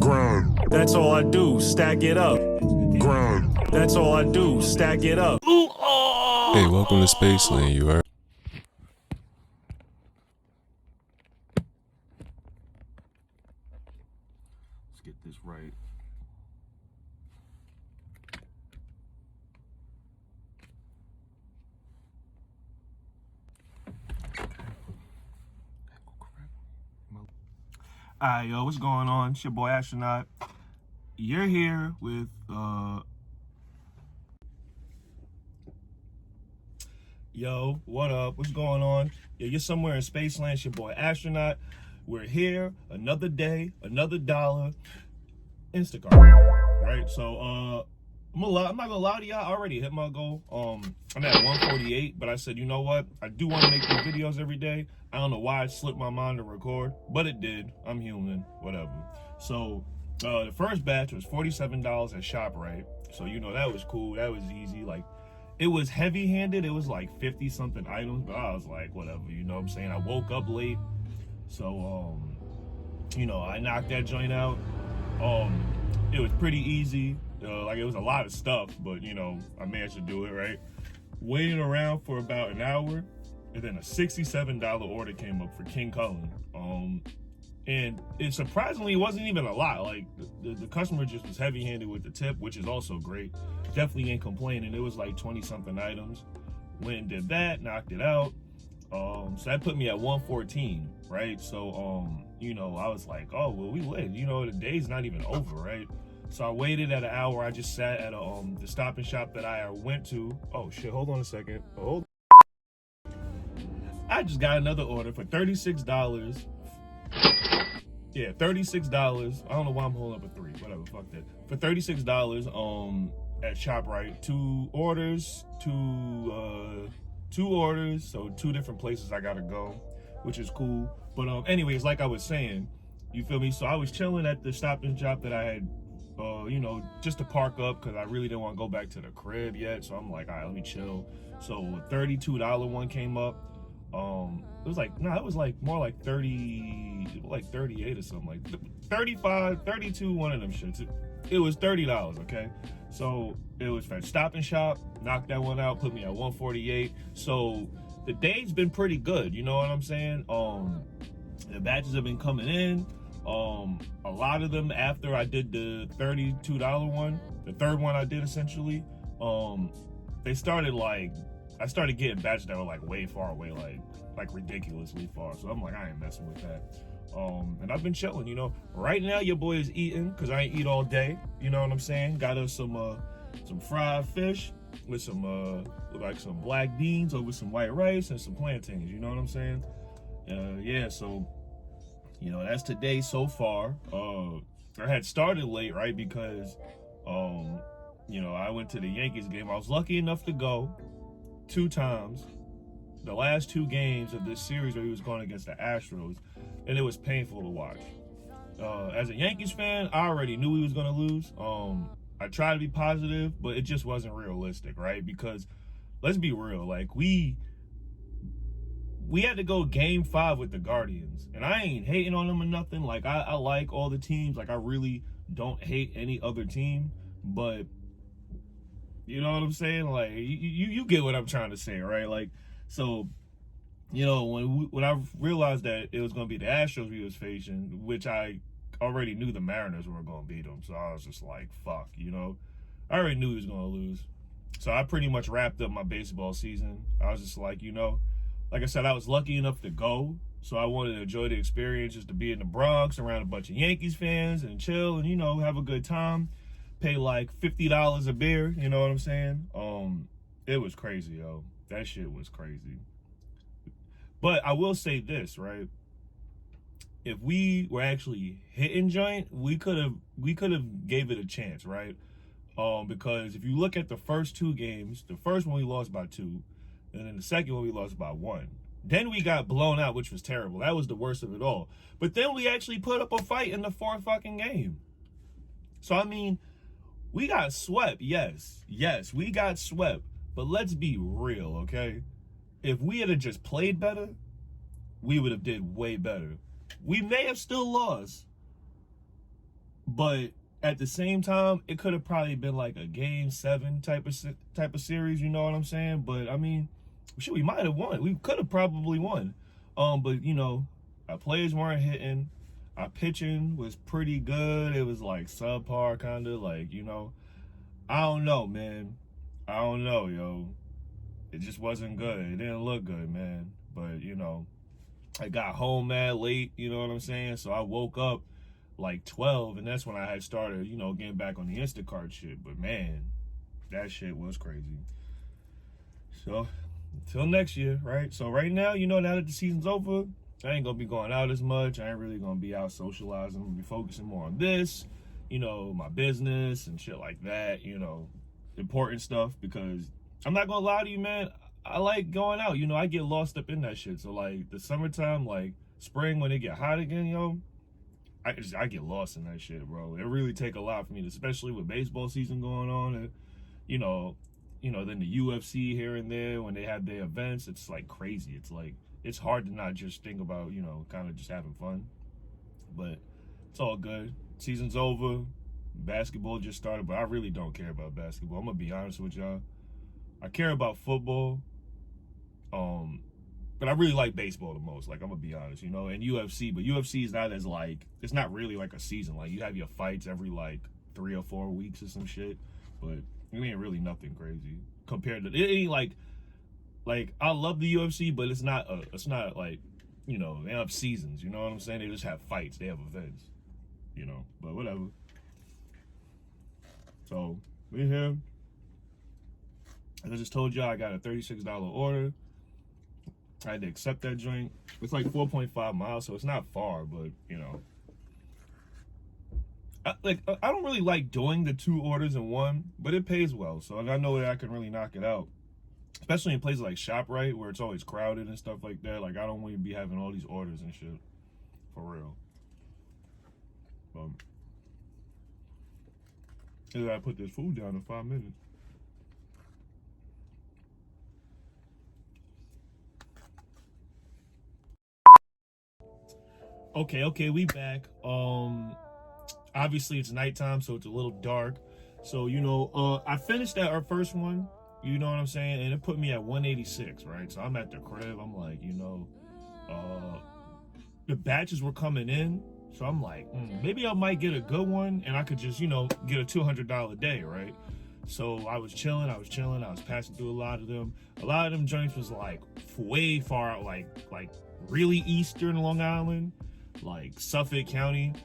Grind. That's all I do, stack it up. Grind. That's all I do, stack it up. Hey, welcome to Spaceland, you heard? Let's get this right. Alright, yo, what's going on? It's your boy Astronaut. You're here with Yo, what up? What's going on? Yeah, you're somewhere in Spaceland. It's your boy Astronaut. We're here, another day, another dollar. Instacart. Right? So I'm not gonna lie to y'all, I already hit my goal. I'm at 148, but I said, you know what? I do want to make these videos every day. I don't know why it slipped my mind to record, but it did. I'm human, whatever. So the first batch was $47 at ShopRite. So you know that was cool. That was easy. Like, it was heavy-handed. It was like 50-something items, but I was like, whatever. You know what I'm saying? I woke up late, so you know, I knocked that joint out. It was pretty easy. Like, it was a lot of stuff, but you know, I managed to do it, right? Waiting around for about an hour, and then a $67 order came up for King Cullen. And it surprisingly wasn't even a lot. Like, the customer just was heavy-handed with the tip, which is also great. Definitely ain't complaining. It was like 20-something items. Went and did that, knocked it out. So that put me at 114, right? So, you know, I was like, oh, well, we lit. You know, the day's not even over, right? So I waited at an hour. I just sat at the Stop and Shop that I went to. Oh, shit, hold on a second. Hold. I just got another order for $36. Yeah, $36. I don't know why I'm holding up a 3. Whatever, fuck that. For $36, at ShopRite. Two orders, so 2 different places I gotta go, which is cool. But anyways, like I was saying, you feel me? So I was chilling at the Stop and Shop that I had, you know, just to park up, because I really didn't want to go back to the crib yet. So I'm like, all right, let me chill. So a $32 one came up. It was like, it was like more like 30, like 38 or something, like 35, 32, one of them shits. It was $30, okay? So it was for Stop and Shop, knocked that one out, put me at 148. So the day's been pretty good, you know what I'm saying? The batches have been coming in. A lot of them, after I did the $32 one, the third one I did essentially, they started like, I started getting batches that were like way far away, like ridiculously far. So I'm like, I ain't messing with that. And I've been chilling, you know. Right now, your boy is eating, because I ain't eat all day. You know what I'm saying? Got us some fried fish with some black beans over some white rice and some plantains. You know what I'm saying? Yeah, so, you know, that's today so far. I had started late, right? Because, you know, I went to the Yankees game. I was lucky enough to go 2 times. The last 2 games of this series where he was going against the Astros, and it was painful to watch. As a Yankees fan, I already knew he was going to lose. I tried to be positive, but it just wasn't realistic, right? Because let's be real, like, we had to go game 5 with the Guardians, and I ain't hating on them or nothing. Like, I like all the teams. Like, I really don't hate any other team, but you know what I'm saying? Like, you get what I'm trying to say, right? Like, so, you know, when I realized that it was going to be the Astros we was facing, which I already knew the Mariners were going to beat them, so I was just like, fuck, you know? I already knew he was going to lose. So I pretty much wrapped up my baseball season. I was just like, you know, like I said, I was lucky enough to go, so I wanted to enjoy the experience, just to be in the Bronx around a bunch of Yankees fans and chill and, you know, have a good time. Pay like $50 a beer, you know what I'm saying? It was crazy, yo. That shit was crazy. But I will say this, right? If we were actually hitting joint, we could have gave it a chance, right? Because if you look at the first 2 games, the first one we lost by 2, and then the second one we lost by 1. Then we got blown out, which was terrible. That was the worst of it all. But then we actually put up a fight in the 4th fucking game. So I mean, we got swept, yes, we got swept. But let's be real, okay? If we had just played better, we would have did way better. We may have still lost, But at the same time, it could have probably been like a game 7 type of series, you know what I'm saying? But I mean, shit, we might have won. We could have probably won. But you know, our players weren't hitting. Our pitching was pretty good. It was like subpar, kind of like, you know. I don't know, man. I don't know, yo. It just wasn't good. It didn't look good, man. But you know, I got home mad late. You know what I'm saying? So I woke up like 12, and that's when I had started, you know, getting back on the Instacart shit. But man, that shit was crazy. So until next year, right? So right now, you know, now that the season's over, I ain't gonna be going out as much. I ain't really gonna be out socializing. I'm gonna be focusing more on this, you know, my business and shit like that, you know, important stuff. Because I'm not gonna lie to you, man, I like going out. You know, I get lost up in that shit. So like the summertime, like spring when it get hot again, yo, I get lost in that shit, bro. It really take a lot for me, especially with baseball season going on, and you know, then the UFC here and there when they have their events. It's like crazy. It's like it's hard to not just think about, you know, kind of just having fun. But it's all good. Season's over. Basketball just started, but I really don't care about basketball. I'm gonna be honest with y'all. I care about football. But I really like baseball the most. Like, I'm gonna be honest, you know, and UFC, but UFC is not as like, it's not really like a season. Like, you have your fights every like 3 or 4 weeks or some shit, but it ain't really nothing crazy compared to, it ain't like I love the UFC, but it's not like, you know, they have seasons, you know what I'm saying? They just have fights, they have events, you know, but whatever. So, we're here. As I just told y'all, I got a $36 order. I had to accept that joint. It's like 4.5 miles, so it's not far, but you know, I don't really like doing the 2 orders in one, but it pays well, so I know that I can really knock it out, especially in places like ShopRite where it's always crowded and stuff like that. Like, I don't want to be having all these orders and shit, for real. I gotta put this food down in 5 minutes. Okay, we back. Obviously it's nighttime, so it's a little dark. So, you know, I finished our first one, you know what I'm saying? And it put me at 186, right? So I'm at the crib, I'm like, you know, the batches were coming in. So I'm like, maybe I might get a good one and I could just, you know, get a $200 day, right? So I was chilling, I was passing through a lot of them. A lot of them joints was like way far out, like really eastern Long Island, like Suffolk County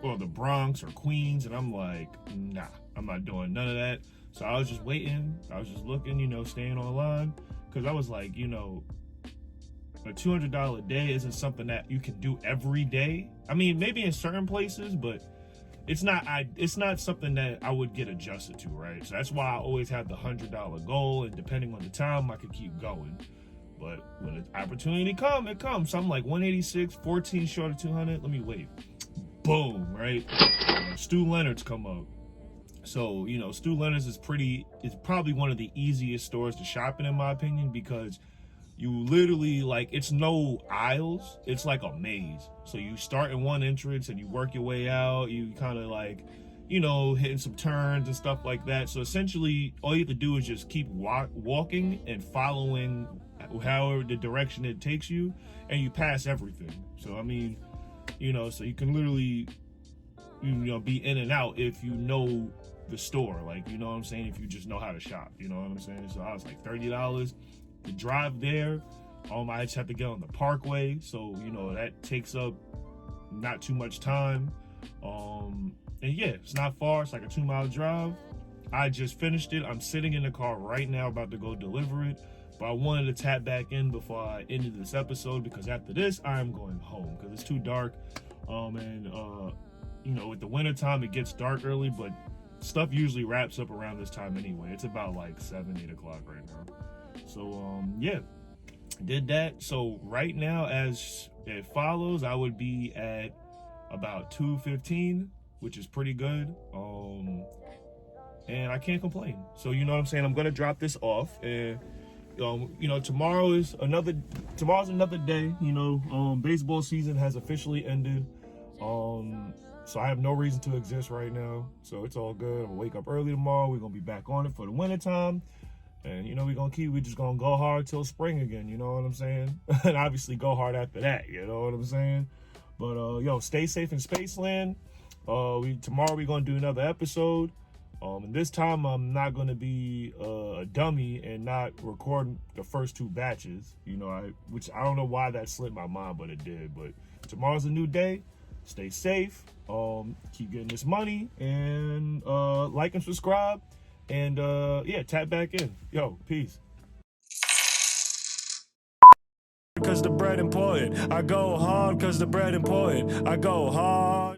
or the Bronx or Queens, and I'm like, nah, I'm not doing none of that. So I was just waiting, I was just looking, you know, staying online, because I was like, you know, a $200 day isn't something that you can do every day. I mean, maybe in certain places, but it's not something that I would get adjusted to, right? So that's why I always have the $100 goal, and depending on the time, I could keep going. But when the opportunity comes, it comes. So I'm like 186, 14 short of 200. Let me wait. Boom, right? Stu Leonard's come up. So, you know, Stu Leonard's is probably one of the easiest stores to shop in my opinion, because you literally, like, it's no aisles. It's like a maze. So you start in one entrance and you work your way out. You kind of like, you know, hitting some turns and stuff like that. So essentially, all you have to do is just keep walking and following however the direction it takes you, and you pass everything. So I mean, you know, so you can literally, you know, be in and out if you know the store, like, you know what I'm saying, if you just know how to shop, you know what I'm saying. So I was like $30 to drive there. I just have to get on the Parkway, so you know that takes up not too much time. And yeah, it's not far. It's like a 2-mile drive. I just finished it. I'm sitting in the car right now about to go deliver it. But I wanted to tap back in before I ended this episode, because after this, I am going home because it's too dark. You know, with the winter time, it gets dark early, but stuff usually wraps up around this time anyway. It's about like 7, 8 o'clock right now. So, yeah, did that. So right now, as it follows, I would be at about 2:15, which is pretty good. And I can't complain. So, you know what I'm saying? I'm going to drop this off, and you know, tomorrow's another day. You know, baseball season has officially ended. So I have no reason to exist right now. So it's all good. I'm gonna wake up early tomorrow. We're gonna be back on it for the wintertime. And we're just gonna go hard till spring again, you know what I'm saying? And obviously go hard after that, you know what I'm saying? But stay safe in Spaceland. Tomorrow we're gonna do another episode. And this time I'm not gonna be a dummy and not record the first 2 batches. Which I don't know why that slipped my mind, but it did. But tomorrow's a new day. Stay safe. Keep getting this money, and like and subscribe, and tap back in. Yo, peace. Cause the bread important. I go hard cause the bread important. I go hard.